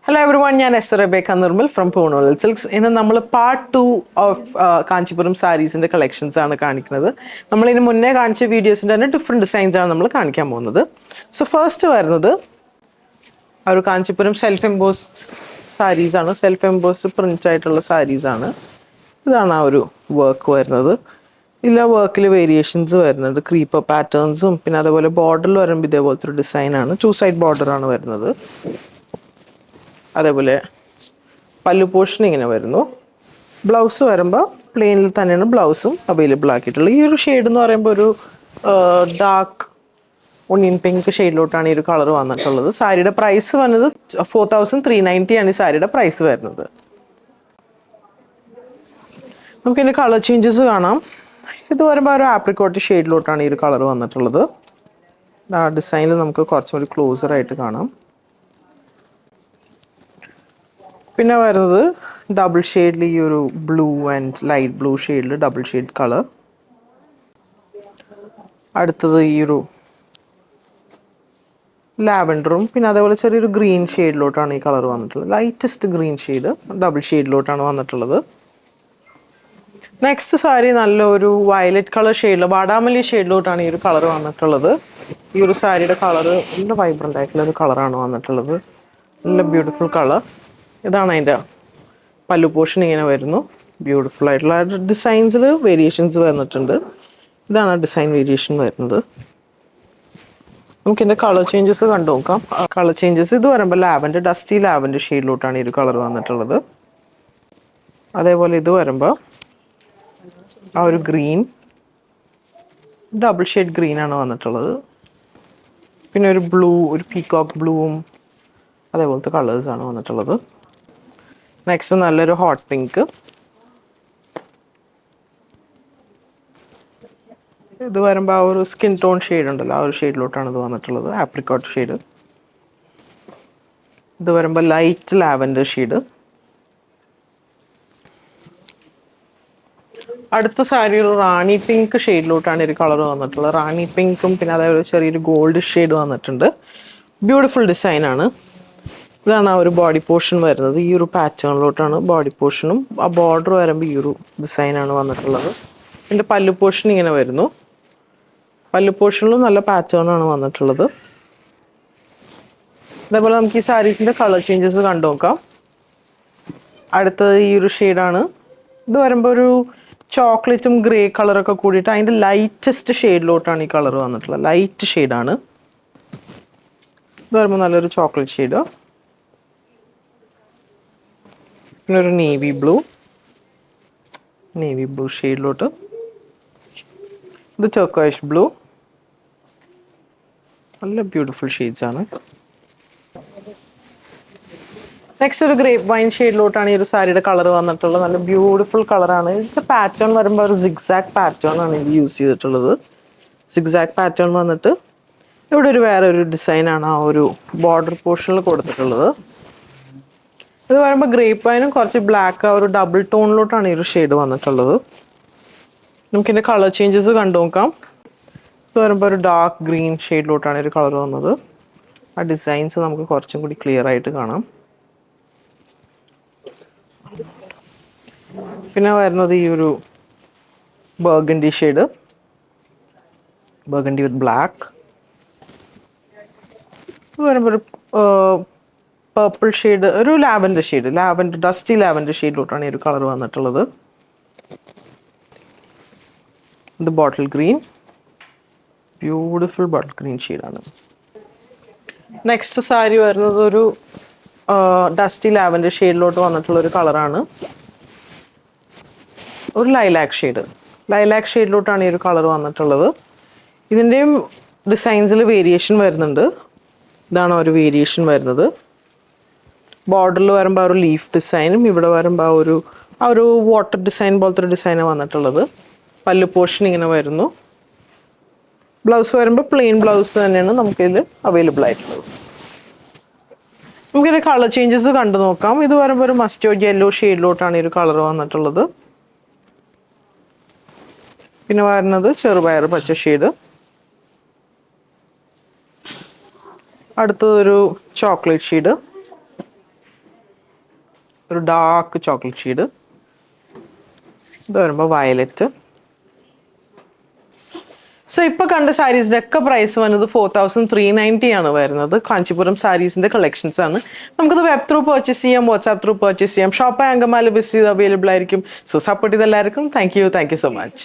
Hello everyone, I am Rebecca Nirmal from Poonawal Silks. In the part 2 of Kanchipuram sarees in the collections. We will see videos and different designs. So first, our Kanchipuram self-embossed sarees, self-embossed print sarees. This is our work. This work variations, creeper patterns, border design, two-side border. അതേപോലെ പല്ലു portion ഇങ്ങനെ വരുന്നു. Blouse വരുമ്പോൾ പ്ലെയിനിൽ തന്നെയാണ് ബ്ലൗസും available ആക്കിയിട്ടുള്ളത്. ഈ ഒരു ഷെയ്ഡ് എന്ന് പറയുമ്പോൾ ഒരു ഡാർക്ക് ഒണിയൻ പിങ്ക് ഷെയ്ഡിലോട്ടാണ് ഈ ഒരു കളർ വന്നിട്ടുള്ളത്. സാരിയുടെ പ്രൈസ് വന്നത് 4390 ആണ് ഈ സാരിയുടെ പ്രൈസ് വരുന്നത്. നമുക്കിതിൻ്റെ കളർ ചേഞ്ചസ് കാണാം. ഇത് വരുമ്പോൾ ഒരു ആപ്രിക്കോട്ട് ഷെയ്ഡിലോട്ടാണ് ഈ ഒരു കളർ വന്നിട്ടുള്ളത്. ആ ഡിസൈനിൽ നമുക്ക് കുറച്ചും കൂടി ക്ലോസർ ആയിട്ട് കാണാം. പിന്നെ വരുന്നത് ഡബിൾ ഷെയ്ഡിൽ ഈ ഒരു ബ്ലൂ ആൻഡ് ലൈറ്റ് ബ്ലൂ ഷെയ്ഡിൽ ഡബിൾ ഷെയ്ഡ് കളർ. അടുത്തത് ഈ ഒരു ലാവൻഡറും പിന്നെ അതേപോലെ ചെറിയൊരു ഗ്രീൻ ഷെയ്ഡിലോട്ടാണ് ഈ കളർ വന്നിട്ടുള്ളത്. ലൈറ്റസ്റ്റ് ഗ്രീൻ ഷെയ്ഡ് ഡബിൾ ഷെയ്ഡിലോട്ടാണ് വന്നിട്ടുള്ളത്. നെക്സ്റ്റ് സാരി നല്ലൊരു വയലറ്റ് കളർ ഷെയ്ഡിൽ വാടാമല്ലി ഷെയ്ഡിലോട്ടാണ് ഈ ഒരു കളർ വന്നിട്ടുള്ളത്. ഈ ഒരു സാരിയുടെ കളർ നല്ല വൈബ്രൻ്റ് ആയിട്ടുള്ള ഒരു കളറാണ് വന്നിട്ടുള്ളത്. നല്ല ബ്യൂട്ടിഫുൾ കളർ. ഇതാണ് അതിൻ്റെ പല്ലു പോർഷൻ ഇങ്ങനെ വരുന്നു. ബ്യൂട്ടിഫുൾ ആയിട്ടുള്ള ഡിസൈൻസിൽ വേരിയേഷൻസ് വന്നിട്ടുണ്ട്. ഇതാണ് ഡിസൈൻ വേരിയേഷൻ വരുന്നത്. നമുക്കിതിൻ്റെ കളർ ചേഞ്ചസ് കണ്ടു നോക്കാം. കളർ ചേഞ്ചസ് ഇത് വരുമ്പോൾ ലാവൻഡർ ഡസ്റ്റി ലാവൻഡർ ഷെയ്ഡിലോട്ടാണ് ഈ ഒരു കളർ വന്നിട്ടുള്ളത്. അതേപോലെ ഇത് വരുമ്പോൾ ആ ഒരു ഗ്രീൻ ഡബിൾ ഷെയ്ഡ് ഗ്രീനാണ് വന്നിട്ടുള്ളത്. പിന്നെ ഒരു ബ്ലൂ, ഒരു പീകോക്ക് ബ്ലൂവും അതേപോലത്തെ കളേഴ്സാണ് വന്നിട്ടുള്ളത്. നെക്സ്റ്റ് നല്ലൊരു ഹോട്ട് പിങ്ക്. ഇത് വരുമ്പോൾ ആ ഒരു സ്കിൻ ടോൺ ഷെയ്ഡ് ഉണ്ടല്ലോ, ആ ഒരു ഷെയ്ഡിലോട്ടാണ് ഇത് വന്നിട്ടുള്ളത്. Apricot shade. ഇത് വരുമ്പോൾ ലൈറ്റ് ലാവൻഡർ ഷെയ്ഡ്. അടുത്ത സാരി ഒരു റാണി പിങ്ക് ഷെയ്ഡിലോട്ടാണ് ഒരു കളർ വന്നിട്ടുള്ളത്. റാണി പിങ്കും പിന്നെ അതേപോലെ ചെറിയൊരു ഗോൾഡ് ഷെയ്ഡ് വന്നിട്ടുണ്ട്. ബ്യൂട്ടിഫുൾ ഡിസൈനാണ്. ഇതാണ് ആ ഒരു ബോഡി പോർഷൻ വരുന്നത്. ഈ ഒരു പാറ്റേണിലോട്ടാണ് ബോഡി പോർഷനും ആ ബോർഡർ വരുമ്പോൾ ഈ ഒരു ഡിസൈനാണ് വന്നിട്ടുള്ളത്. ഇതിൻ്റെ പല്ലു പോർഷൻ ഇങ്ങനെ വരുന്നു. പല്ലു പോർഷനിലും നല്ല പാറ്റേണാണ് വന്നിട്ടുള്ളത്. അതേപോലെ നമുക്ക് ഈ സാരീസിൻ്റെ കളർ ചേഞ്ചസ് കണ്ടു നോക്കാം. അടുത്തത് ഈ ഒരു ഷെയ്ഡാണ്. ഇത് വരുമ്പോൾ ഒരു ചോക്ലേറ്റും ഗ്രേ കളറൊക്കെ കൂടിയിട്ട് അതിൻ്റെ ലൈറ്റസ്റ്റ് ഷെയ്ഡിലോട്ടാണ് ഈ കളർ വന്നിട്ടുള്ളത്. ലൈറ്റ് ഷെയ്ഡാണ്. ഇത് വരുമ്പോൾ നല്ലൊരു ചോക്ലേറ്റ് ഷെയ്ഡ്. പിന്നെ ഒരു നേവി ബ്ലൂ ഷെയ്ഡിലോട്ട്. ഇത് ടർക്കോയിഷ് ബ്ലൂ. നല്ല ബ്യൂട്ടിഫുൾ ഷെയ്ഡ്സ് ആണ്. നെക്സ്റ്റ് ഒരു ഗ്രേപ്പ് വൈൻ ഷെയ്ഡിലോട്ടാണ് ഈ ഒരു സാരിയുടെ കളർ വന്നിട്ടുള്ളത്. നല്ല ബ്യൂട്ടിഫുൾ കളറാണ്. ഇതിൻ്റെ പാറ്റേൺ വരുമ്പോൾ ഒരു സിഗ്സാക്ട് പാറ്റേൺ ആണ് ഇത് യൂസ് ചെയ്തിട്ടുള്ളത്. സിഗ്സാക്ട് പാറ്റേൺ വന്നിട്ട് ഇവിടെ ഒരു വേറെ ഒരു ഡിസൈനാണ് ആ ഒരു ബോർഡർ പോർഷനിൽ കൊടുത്തിട്ടുള്ളത്. ഇത് വരുമ്പോൾ ഗ്രേപ്പ് വൈനും കുറച്ച് ബ്ലാക്ക് ആ ഒരു ഡബിൾ ടോണിലോട്ടാണ് ഈ ഒരു ഷെയ്ഡ് വന്നിട്ടുള്ളത്. നമുക്കിതിൻ്റെ കളർ ചേഞ്ചസ് കണ്ടു നോക്കാം. ഇത് വരുമ്പോൾ ഒരു ഡാർക്ക് ഗ്രീൻ ഷെയ്ഡിലോട്ടാണ് ഒരു കളർ വന്നത്. ആ ഡിസൈൻസ് നമുക്ക് കുറച്ചും കൂടി ക്ലിയർ ആയിട്ട് കാണാം. പിന്നെ വരുന്നത് ഈ ഒരു ബർഗണ്ടി ഷെയ്ഡ്, ബർഗണ്ടി വിത്ത് ബ്ലാക്ക്. ഇത് വരുമ്പോൾ ഒരു പർപ്പിൾ ഷെയ്ഡ്, ഒരു ലാവൻഡർ ഷെയ്ഡ്, ഡസ്റ്റി ലാവൻഡർ ഷെയ്ഡിലോട്ടാണ് ഈ ഒരു കളർ വന്നിട്ടുള്ളത്. ഇത് bottle green, beautiful bottle green ഷെയ്ഡാണ്. നെക്സ്റ്റ് സാരി വരുന്നത് ഒരു ഡസ്റ്റി ലാവൻഡർ ഷെയ്ഡിലോട്ട് വന്നിട്ടുള്ളൊരു കളറാണ്. ഒരു ലൈലാക്ക് ഷെയ്ഡിലോട്ടാണ് ഈ ഒരു കളർ വന്നിട്ടുള്ളത്. ഇതിൻ്റെയും ഡിസൈൻസിൽ വേരിയേഷൻ വരുന്നുണ്ട്. ഇതാണ് ഒരു വേരിയേഷൻ വരുന്നത്. ബോർഡറിൽ വരുമ്പോൾ ആ ഒരു ലീഫ് ഡിസൈനും ഇവിടെ വരുമ്പോൾ ആ ഒരു വാട്ടർ ഡിസൈൻ പോലത്തെ ഒരു ഡിസൈനാണ് വന്നിട്ടുള്ളത്. പല്ലു പോർഷൻ ഇങ്ങനെ വരുന്നു. ബ്ലൗസ് വരുമ്പോൾ പ്ലെയിൻ ബ്ലൗസ് തന്നെയാണ് നമുക്കിതിൽ അവൈലബിൾ ആയിട്ടുള്ളത്. നമുക്കിതിൻ്റെ കളർ ചേഞ്ചസ് കണ്ടു നോക്കാം. ഇത് വരുമ്പോൾ ഒരു മസ്റ്റേർഡ് യെല്ലോ ഷെയ്ഡിലോട്ടാണ് ഈ ഒരു കളർ വന്നിട്ടുള്ളത്. പിന്നെ വരുന്നത് ചെറുപയർ പച്ച ഷെയ്ഡ്. അടുത്തതൊരു ചോക്ലേറ്റ് ഷെയ്ഡ്. ഒരു ഡാർക്ക് ചോക്ലേറ്റ് ഷെയ്ഡ്. ഇത് വരുമ്പോൾ വയലറ്റ്. സോ ഇപ്പോൾ കണ്ട സാരീസിൻ്റെ ഒക്കെ പ്രൈസ് വന്നത് 4390 ആണ് വരുന്നത്. കാഞ്ചീപുരം സാരീസിൻ്റെ കളക്ഷൻസ് ആണ്. നമുക്കത് വെബ് ത്രൂ പർച്ചേസ് ചെയ്യാം, വാട്സാപ്പ് ത്രൂ പർച്ചേസ് ചെയ്യാം. ഷോപ്പ് അങ്കമാലി വിസിറ്റ് ചെയ്ത് അവൈലബിൾ ആയിരിക്കും. സോ സപ്പോർട്ട് ചെയ്തെല്ലാവർക്കും താങ്ക് യു സോ മച്ച്.